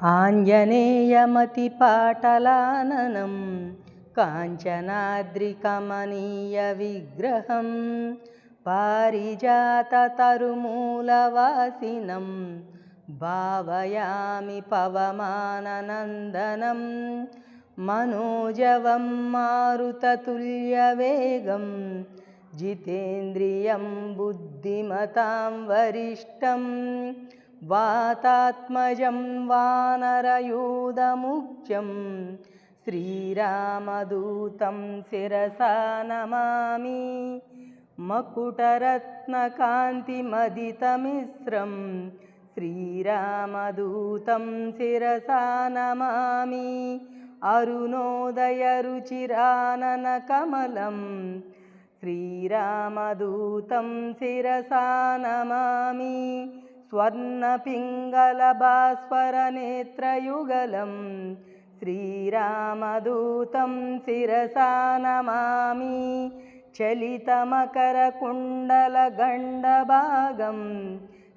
आञ्जनेयमतिपाटलाननं काञ्चनाद्रिकमनीयविग्रहं पारिजाततरुमूलवासिनं भावयामि पवमाननन्दनं मनोजवं मारुततुल्यवेगं जितेन्द्रियं बुद्धिमतां वरिष्ठं वातात्मजं वानरयूथमुख्यं श्रीरामदूतं शिरसा नमामि। मकुटरत्नकान्तिमदितमिश्रं श्रीरामदूतं शिरसा नमामि। अरुणोदयरुचिराननकमलं श्रीरामदूतं शिरसा नमामि। स्वर्णपिङ्गलभास्वरनेत्रयुगलं श्रीरामदूतं शिरसा नमामि। चलितमकरकुण्डलगण्डभागं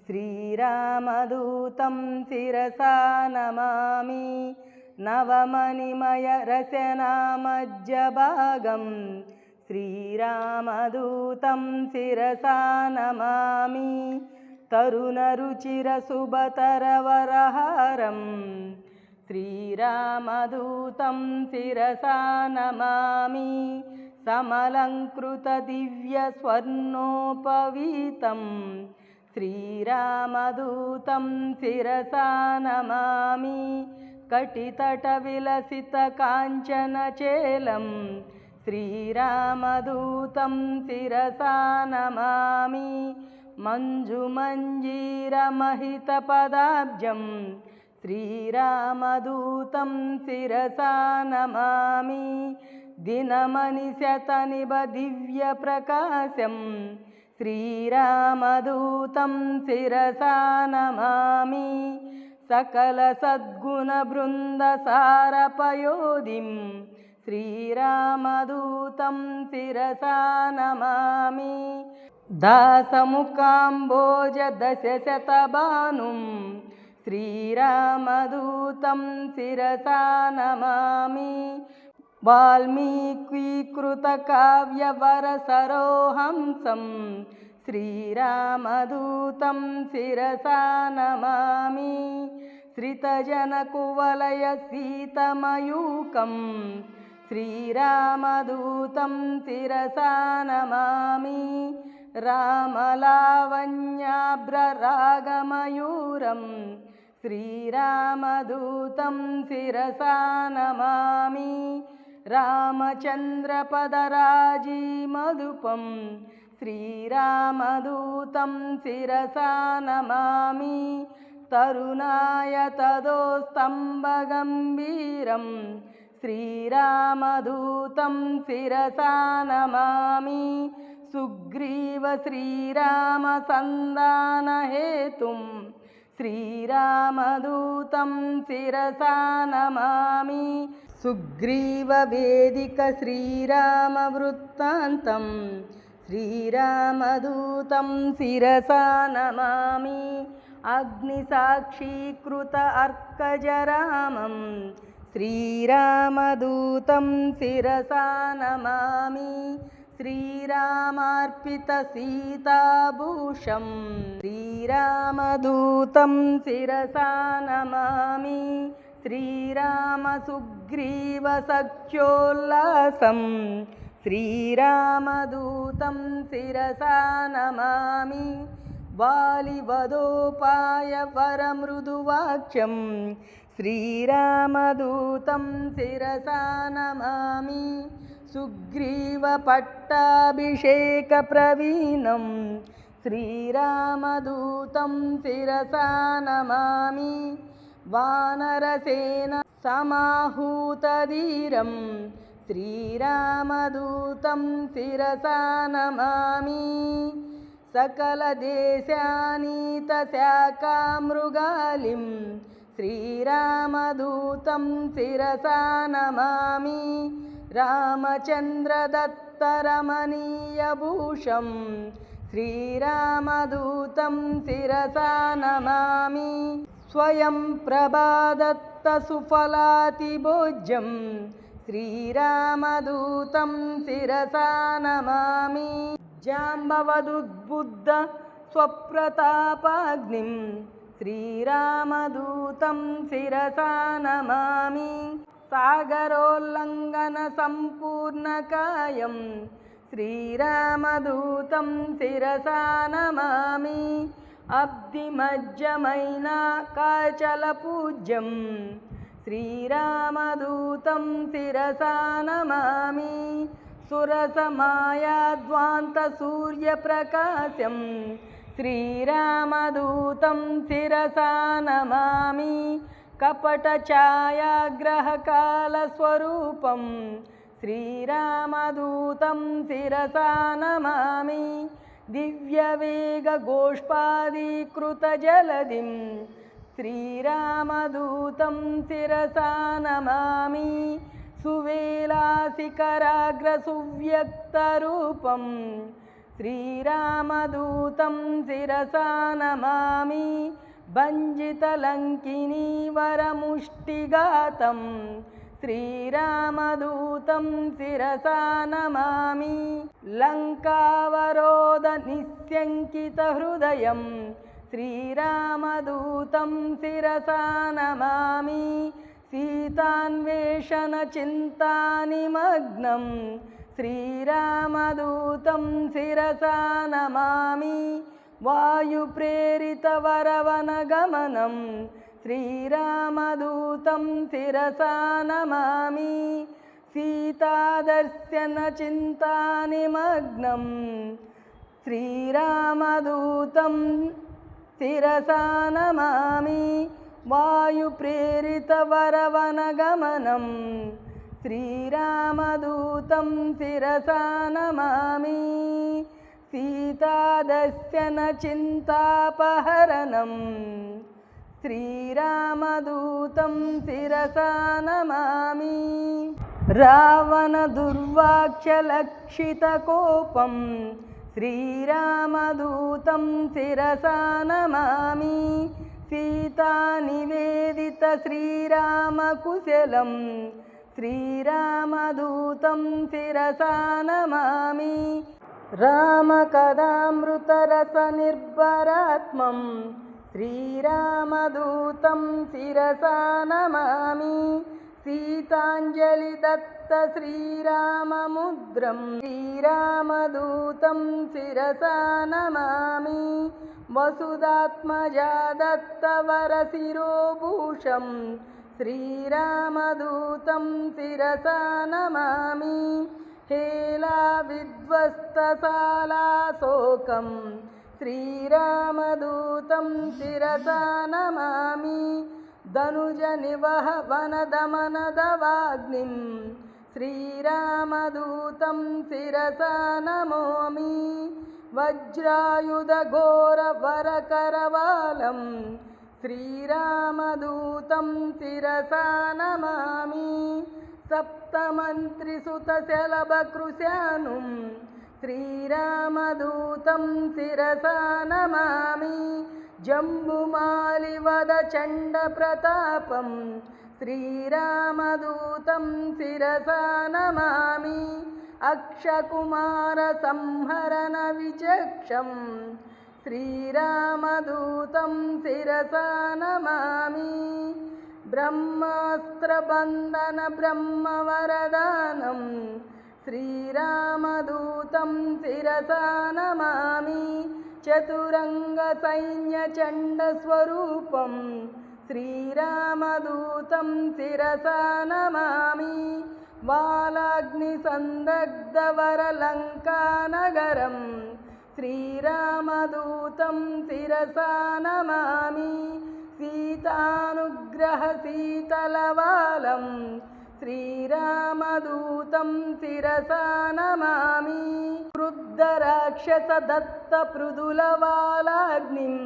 श्रीरामदूतं शिरसा नमामि। नवमणिमयरचनामज्जभागं श्रीरामदूतं शिरसा नमामि। तरुणरुचिरसुभतरवरहारं श्रीरामदूतं शिरसा नमामि। समलङ्कृतदिव्यस्वर्णोपवीतं श्रीरामदूतं शिरसा नमामि। कटितटविलसितकाञ्चनचेलं श्रीरामदूतं शिरसा नमामि। मञ्जुमञ्जीरमहितपदाब्जं श्रीरामदूतं शिरसा नमामि। दिनमणिशतनिभदिव्यप्रकाशं श्रीरामदूतं शिरसा नमामि। सकलसद्गुणवृन्दसारपयोधिं श्रीरामदूतं शिरसा नमामि। दासमुकाम्भोजदशशतभानुं श्रीरामदूतं शिरसा नमामि। वाल्मीकीकृतकाव्यवरसरोहंसं श्रीरामदूतं शिरसा नमामि। श्रितजनकुवलयसीतमयूखं श्रीरामदूतं शिरसा नमामि। रामलावण्याभ्ररागमयूरं श्रीरामदूतं शिरसा नमामि। रामचन्द्रपदराजीमधुपं श्रीरामदूतं शिरसा नमामि। तरुणाय तदोस्तम्भगम्भीरं श्रीरामदूतं शिरसा नमामि। सुग्रीवश्रीरामसन्धानहेतुं श्रीरामदूतं शिरसा नमामि। सुग्रीववेदिकश्रीरामवृत्तान्तं श्रीरामदूतं शिरसा नमामि। अग्निसाक्षीकृत अर्कजरामं श्रीरामदूतं शिरसा नमामि। श्रीरामार्पितसीताभूषं श्रीरामदूतं शिरसा नमामि। श्रीरामसुग्रीवसख्योल्लासं श्रीरामदूतं शिरसा नमामि। वालिवधोपायवरमृदुवाक्यं श्रीरामदूतं शिरसा नमामि। सुग्रीवपट्टाभिषेकप्रवीणं श्रीरामदूतं शिरसा नमामि। वानरसेनसमाहूतधीरं श्रीरामदूतं शिरसा नमामि। सकलदेशानीतशाखामृगालिं श्रीरामदूतं शिरसा नमामि। रामचन्द्रदत्तरमणीयभूषं श्रीरामदूतं शिरसा नमामि। स्वयं प्रभादत्तसुफलातिभोज्यं श्रीरामदूतं शिरसा नमामि। जाम्बवदुद्बुद्ध स्वप्रतापाग्निं श्रीरामदूतं शिरसा नमामि। सागरोल्लङ्घनसम्पूर्णकायं श्रीरामदूतं शिरसा नमामि। अब्धिमज्जमैन काचलपूज्यं श्रीरामदूतं शिरसा नमामि। सुरसमायाध्वान्तसूर्यप्रकाशं श्रीरामदूतं शिरसा नमामि। कपटछायाग्रहकालस्वरूपं श्रीरामदूतं शिरसा नमामि। दिव्यवेगगोष्पादीकृतजलधिं श्रीरामदूतं शिरसा नमामि। सुवेलाशिखराग्रसुव्यक्तरूपं श्रीरामदूतं शिरसा नमामि। भञ्जितलङ्किनी वरमुष्टिघातं श्रीरामदूतं शिरसा नमामि। लङ्कावरोधनिस्यङ्कितहृदयं श्रीरामदूतं शिरसा नमामि। सीतान्वेषणचिन्तानिमग्नं श्रीरामदूतं शिरसा नमामि। वायुप्रेरितवरवनगमनं श्रीरामदूतं शिरसा नमामि। सीतादर्शनचिन्तानिमग्नं श्रीरामदूतं शिरसा नमामि। वायुप्रेरितवरवनगमनं श्रीरामदूतं शिरसा नमामि। सीतादर्शनचिन्तापहरणं श्रीरामदूतं शिरसा नमामि। रावणदुर्वाक्यलक्षितकोपं श्रीरामदूतं शिरसा नमामि। सीतानिवेदितश्रीरामकुशलं श्रीरामदूतं शिरसा नमामि। रामकथामृतरसनिर्भरात्मं श्रीरामदूतं शिरसा नमामि। सीताञ्जलिदत्तश्रीराममुद्रं श्रीरामदूतं शिरसा नमामि। वसुधात्मजादत्तवरशिरोभूषं श्रीरामदूतं शिरसा नमामि। हेलाविध्वस्तशालाशोकं श्रीरामदूतं शिरसा नमामि। धनुजनिवहवनदमनदवाग्निं श्रीरामदूतं शिरसा नमामि। वज्रायुधघोरवरकरवालं श्रीरामदूतं शिरसा नमामि। सप्तमन्त्रिसुतशलभकृशानुं श्रीरामदूतं शिरसा नमामि। जम्बुमालिवदचण्डप्रतापं श्रीरामदूतं शिरसा नमामि। अक्षकुमारसंहरणविचक्षं श्रीरामदूतं शिरसा नमामि। ब्रह्मास्त्रबन्धनब्रह्मवरदानं श्रीरामदूतं शिरसा नमामि। चतुरङ्गसैन्यचण्डस्वरूपं श्रीरामदूतं शिरसा नमामि। वालाग्निसन्दग्धवरलङ्कानगरं श्रीरामदूतं शिरसा नमामि। सीतानुग्रहशीतलवालं श्रीरामदूतं शिरसा नमामि। क्रुद्धराक्षसदत्तपृदुलवालाग्निं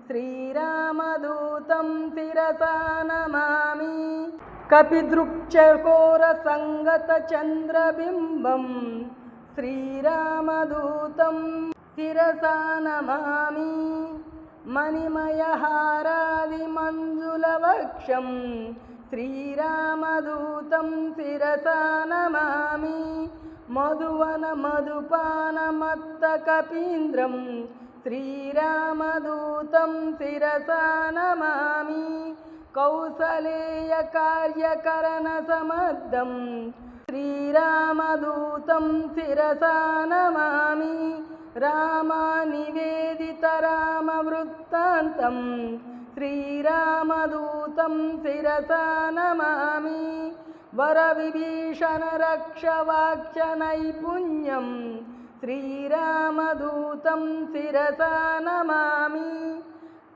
श्रीरामदूतं शिरसा नमामि। कपिदृक्षकोरसङ्गतचन्द्रबिम्बं श्रीरामदूतं शिरसा नमामि। मणिमयहारादिमञ्जुलवक्षं श्रीरामदूतं शिरसा नमामि मधुवनमधुपानमत्तकपीन्द्रं श्रीरामदूतं शिरसा नमामि कौसलेयकार्यकरणसमर्थं श्रीरामदूतं शिरसा नमामि रामानिवेदितरामवृत्तान्तं श्रीरामदूतं शिरसा नमामि वरविभीषणरक्षवाक्यनैपुण्यं श्रीरामदूतं शिरसा नमामि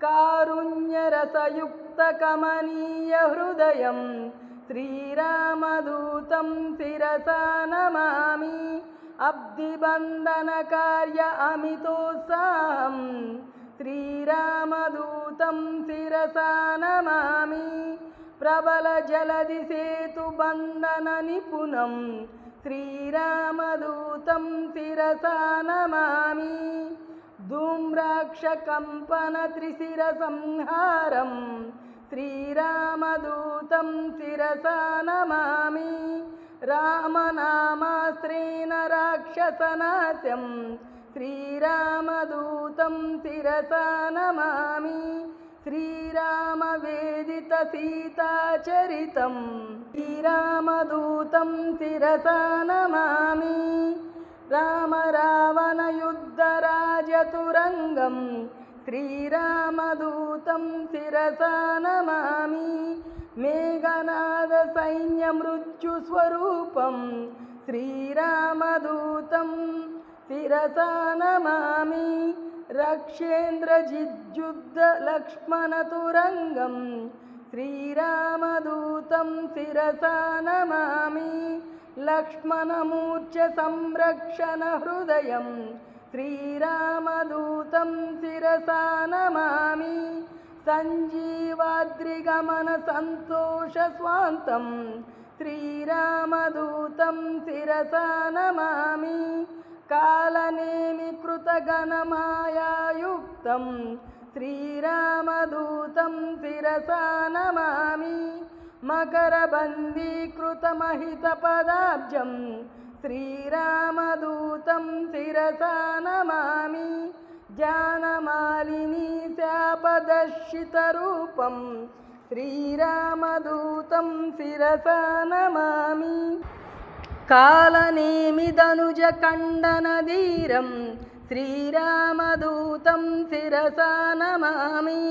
कारुण्यरसयुक्तकमनीयहृदयं श्रीरामदूतं शिरसा नमामि अब्धिबन्धनकार्य अमितोत्साहं श्रीरामदूतं शिरसा नमामि प्रबलजलधिसेतुबन्धननिपुणं श्रीरामदूतं शिरसा नमामि धूम्राक्षकम्पनत्रिशिरसंहारं श्रीरामदूतं शिरसा नमामि रामनामाश्रेण राक्षसनाशं श्रीरामदूतं शिरसा नमामि श्रीरामवेदितसीताचरितं श्रीरामदूतं शिरसा नमामि रामरावणयुद्धराजतुरङ्गं श्रीरामदूतं शिरसा नमामि मेघनादसैन्यमृत्युस्वरूपं श्रीरामदूतं शिरसा नमामि रक्षेन्द्रजिद्युद्धलक्ष्मणतुरङ्गं श्रीरामदूतं शिरसा नमामि लक्ष्मणमूर्छसंरक्षणहृदयं श्रीरामदूतं शिरसा नमामि सञ्जीवाद्रिगमनसन्तोषस्वान्तं श्रीरामदूतं शिरसा नमामि कालनेमिकृतगणमायायुक्तं श्रीरामदूतं शिरसा नमामि मकरबन्धीकृतमहितपदाब्जं श्रीरामदूतं शिरसा नमामि ज्ञानमालिनी शापदर्शितरूपं श्रीरामदूतं शिरसा नमामि कालनेमिदनुजकण्डनधीरं श्रीरामदूतं शिरसा नमामि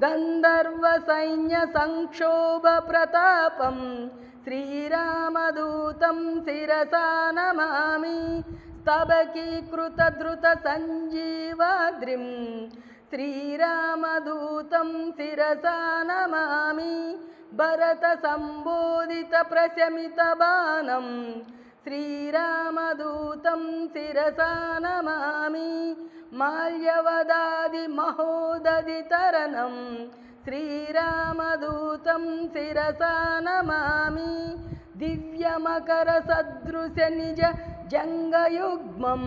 गन्धर्वसैन्यसंक्षोभप्रतापं श्रीरामदूतं शिरसा नमामि स्तबकीकृतधृतसञ्जीवाद्रिं श्रीरामदूतं शिरसा नमामि भरतसम्बोधितप्रशमितबाणं श्रीरामदूतं शिरसा नमामि माल्यवदादिमहोदधितरणं श्रीरामदूतं शिरसा नमामि दिव्यमकरसदृशनिजजङ्गयुग्मं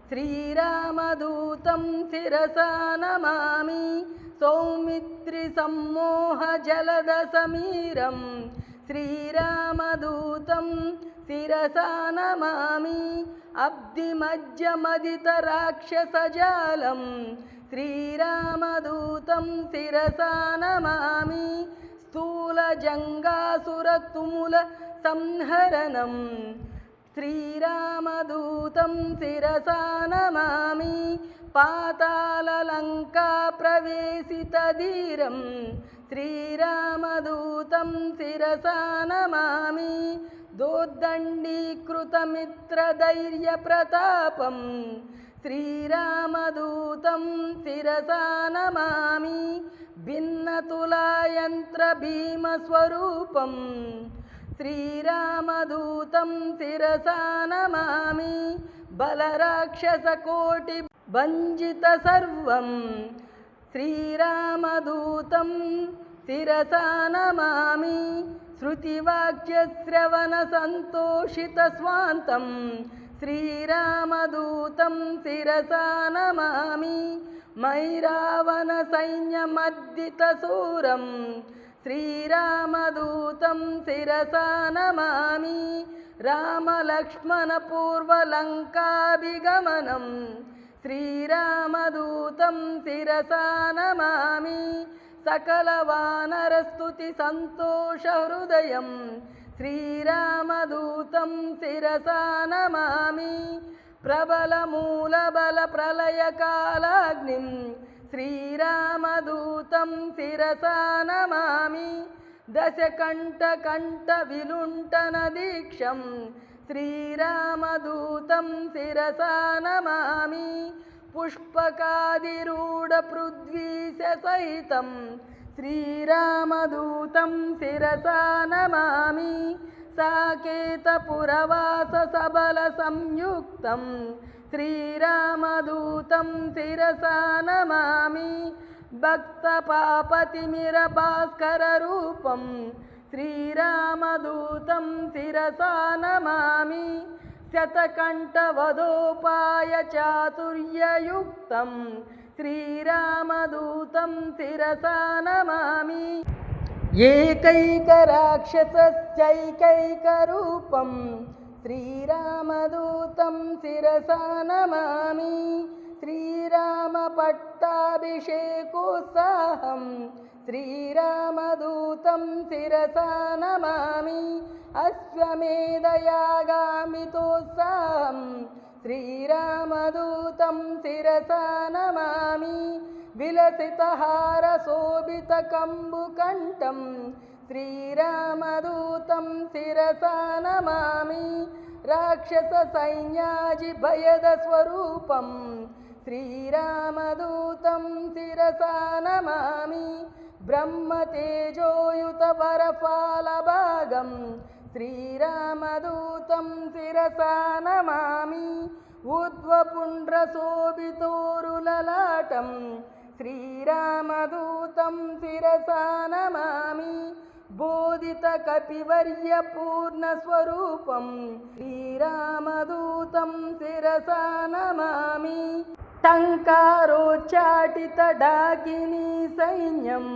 श्रीरामदूतं शिरसा नमामि सौमित्रिसम्मोहजलदसमीरं श्रीरामदूतं शिरसा नमामि अब्धिमज्जमदितराक्षसजालं श्रीरामदूतं शिरसा नमामि स्थूलजङ्गासुरतुमुलसंहरणं श्रीरामदूतं शिरसा नमामि पाताललङ्काप्रवेशितधीरं श्रीरामदूतं शिरसा नमामि दोर्दण्डीकृतमित्रधैर्यप्रतापं श्रीरामदूतं शिरसा नमामि भिन्नतुलायन्त्रभीमस्वरूपं श्रीरामदूतं शिरसा नमामि बलराक्षसकोटिभञ्जितसर्वं श्रीरामदूतं शिरसा नमामि श्रुतिवाक्यश्रवणसन्तोषितस्वान्तं श्रीरामदूतं शिरसा नमामि मैरावणसैन्यमर्दितशूरं श्रीरामदूतं शिरसा नमामि रामलक्ष्मणपूर्वलङ्काभिगमनं श्रीरामदूतं शिरसा नमामि सकलवानरस्तुतिसन्तोषहृदयं श्रीरामदूतं शिरसा नमामि प्रबलमूलबलप्रलयकालाग्निं श्रीरामदूतं शिरसा नमामि दशकण्ठकण्ठविलुण्ठनदीक्षं श्रीरामदूतं शिरसा नमामि पुष्पकादिरूढपृथ्वीशसहितं श्रीरामदूतं शिरसा नमामि साकेतपुरवाससबलसंयुक्तं श्रीरामदूतं शिरसा नमामि भक्तपापतिमिरभास्कररूपं श्रीरामदूतं शिरसा नमामि शतकण्ठवधोपायचातुर्ययुक्तं श्रीरामदूतं शिरसा नमामि एकैकराक्षसस्यैकैकरूपं श्रीरामदूतं शिरसा नमामि श्रीरामपट्टाभिषेकोत्साहं श्रीरामदूतं शिरसा नमामि अश्वमेधयागामितोत्साहं श्रीरामदूतं शिरसा नमामि विलसितहारशोभितकम्बुकण्ठं श्रीरामदूतं शिरसा नमामि राक्षससैन्याजिभयदस्वरूपं श्रीरामदूतं शिरसा नमामि ब्रह्मतेजोयुतवरफालभागं श्रीरामदूतं शिरसा नमामि ऊर्ध्वपुण्ड्रशोभितोरुललाटं श्रीरामदूतं शिरसा नमामि बोधितकपिवर्यपूर्णस्वरूपं श्रीरामदूतं शिरसा नमामि टङ्कारोच्चाटितडाकिनीसैन्यं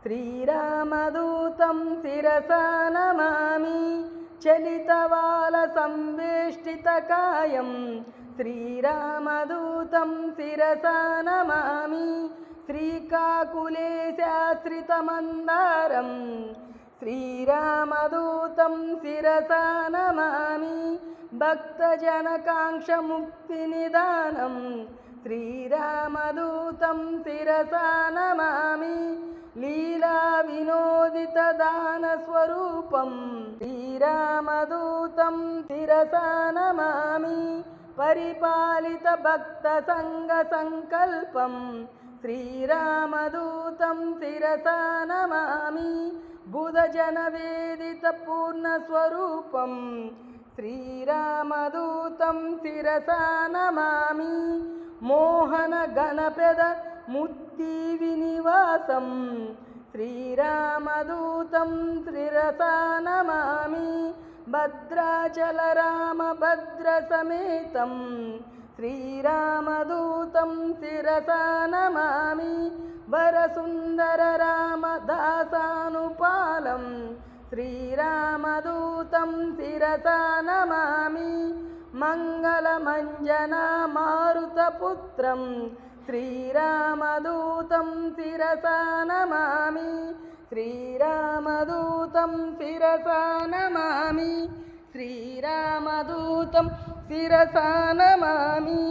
श्रीरामदूतं शिरसा नमामि चलितवालसंवेष्टितकायं श्रीरामदूतं शिरसा नमामि श्रीकाकुलेशाश्रितमन्दारं श्रीरामदूतं शिरसा नमामि भक्तजनकाङ्क्षमुक्तिनिदानं श्रीरामदूतं शिरसा नमामि लीलाविनोदितदानस्वरूपं श्रीरामदूतं शिरसा नमामि परिपालितभक्तसङ्गसङ्कल्पं श्रीरामदूतं शिरसा नमामि बुधजनवेदितपूर्णस्वरूपं श्रीरामदूतं शिरसा नमामि मोहनगणप्रदमुक्तिविनिवासं श्रीरामदूतं शिरसा नमामि भद्राचलरामभद्रसमेतं श्रीरामदूतं शिरसा नमामि वरसुन्दररामदासानुपालं श्रीरामदूतं शिरसा नमामि मङ्गलमञ्जनमारुतपुत्रं श्रीरामदूतं शिरसा नमामि श्रीरामदूतं शिरसा नमामि श्रीरामदूतं शिरसा नमामि।